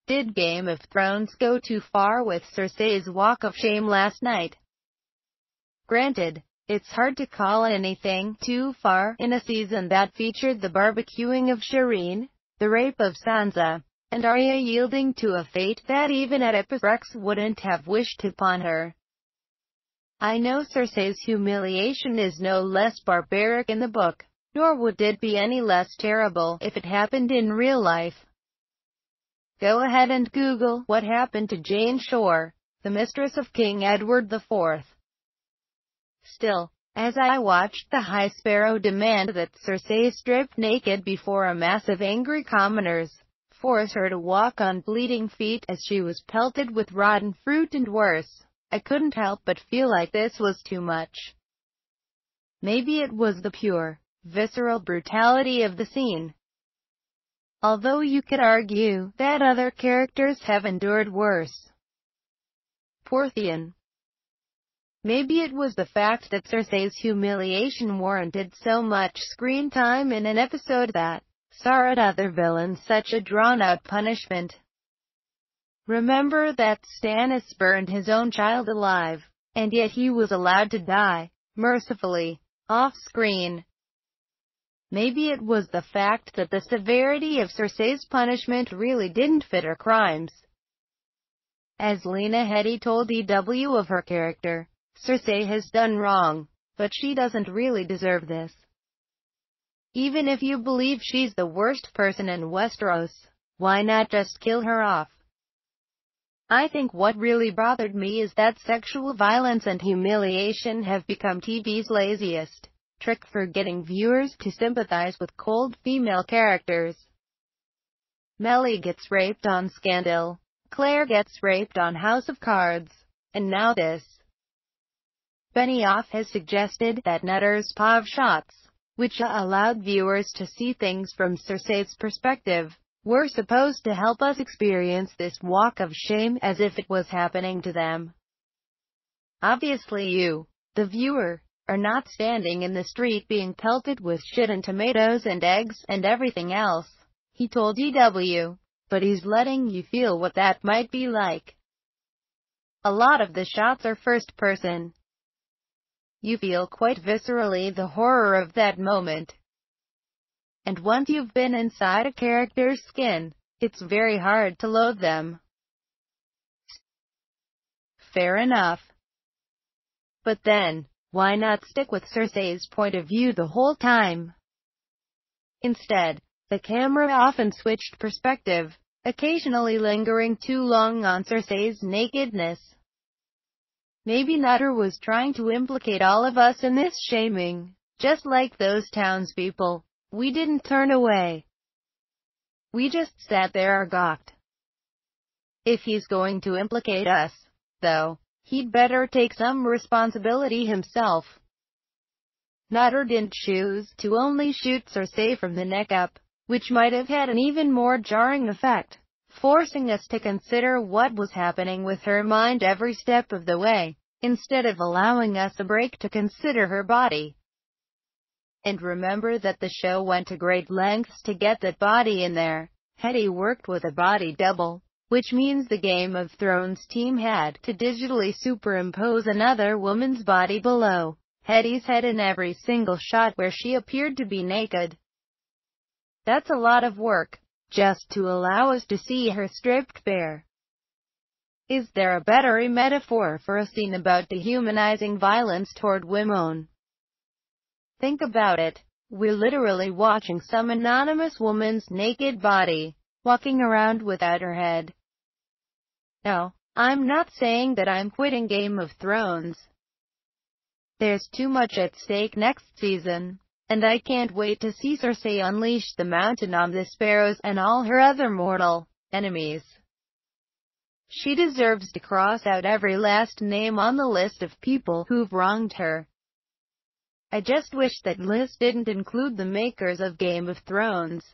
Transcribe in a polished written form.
Did Game of Thrones go too far with Cersei's walk of shame last night? Granted, it's hard to call anything too far in a season that featured the barbecuing of Shireen, the rape of Sansa, and Arya yielding to a fate that even Oedipus Rex wouldn't have wished upon her. I know Cersei's humiliation is no less barbaric in the book, nor would it be any less terrible if it happened in real life. Go ahead and Google what happened to Jane Shore, the mistress of King Edward IV. Still, as I watched the High Sparrow demand that Cersei strip naked before a mass of angry commoners, force her to walk on bleeding feet as she was pelted with rotten fruit and worse, I couldn't help but feel like this was too much. Maybe it was the pure, visceral brutality of the scene. Although you could argue that other characters have endured worse. Poor Theon. Maybe it was the fact that Cersei's humiliation warranted so much screen time in an episode that saw at other villains such a drawn-out punishment. Remember that Stannis burned his own child alive, and yet he was allowed to die, mercifully, off-screen. Maybe it was the fact that the severity of Cersei's punishment really didn't fit her crimes. As Lena Headey told EW of her character, Cersei has done wrong, but she doesn't really deserve this. Even if you believe she's the worst person in Westeros, why not just kill her off? I think what really bothered me is that sexual violence and humiliation have become TV's laziest trick for getting viewers to sympathize with cold female characters. Mellie gets raped on Scandal, Claire gets raped on House of Cards, and now this. Benioff has suggested that Nutter's POV shots, which allowed viewers to see things from Cersei's perspective, were supposed to help us experience this walk of shame as if it was happening to them. Obviously you, the viewer, are not standing in the street being pelted with shit and tomatoes and eggs and everything else, he told EW, but he's letting you feel what that might be like. A lot of the shots are first person. You feel quite viscerally the horror of that moment. And once you've been inside a character's skin, it's very hard to loathe them. Fair enough. But then, why not stick with Cersei's point of view the whole time? Instead, the camera often switched perspective, occasionally lingering too long on Cersei's nakedness. Maybe Nutter was trying to implicate all of us in this shaming. Just like those townspeople, we didn't turn away. We just sat there gawked. If he's going to implicate us, though, he'd better take some responsibility himself. Nutter didn't choose to only shoot Cersei from the neck up, which might have had an even more jarring effect, forcing us to consider what was happening with her mind every step of the way, instead of allowing us a break to consider her body. And remember that the show went to great lengths to get that body in there. Headey worked with a body double, which means the Game of Thrones team had to digitally superimpose another woman's body below Headey's head in every single shot where she appeared to be naked. That's a lot of work, just to allow us to see her stripped bare. Is there a better metaphor for a scene about dehumanizing violence toward women? Think about it. We're literally watching some anonymous woman's naked body, walking around without her head. No, I'm not saying that I'm quitting Game of Thrones. There's too much at stake next season, and I can't wait to see Cersei unleash the mountain on the sparrows and all her other mortal enemies. She deserves to cross out every last name on the list of people who've wronged her. I just wish that list didn't include the makers of Game of Thrones.